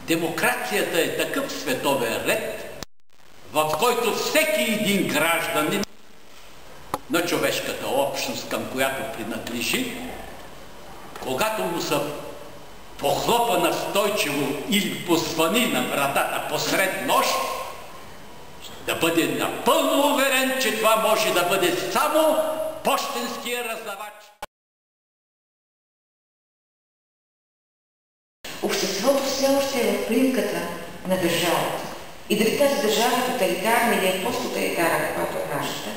Демокрацията е такъв световен ред, в който всеки един гражданин на човешката общност, към която принадлежи, когато му се похлопа настойчиво или посвани на вратата посред нощ, да бъде напълно уверен, че това може да бъде само пощенския раздавач. Обществото все още е в примката на държавата. И дали тази държава е тоталитарна или е посттоталитарна, каквато е нашата,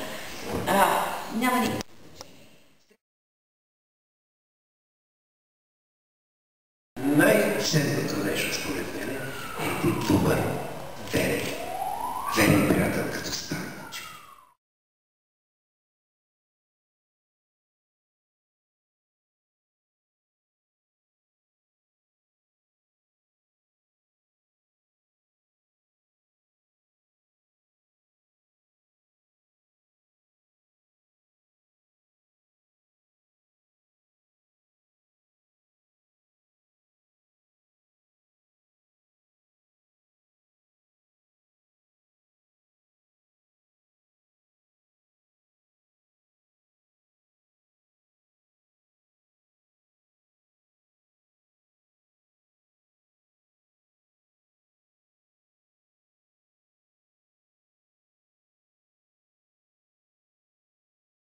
няма никакво значение. Най-ценното нещо според мен е един добър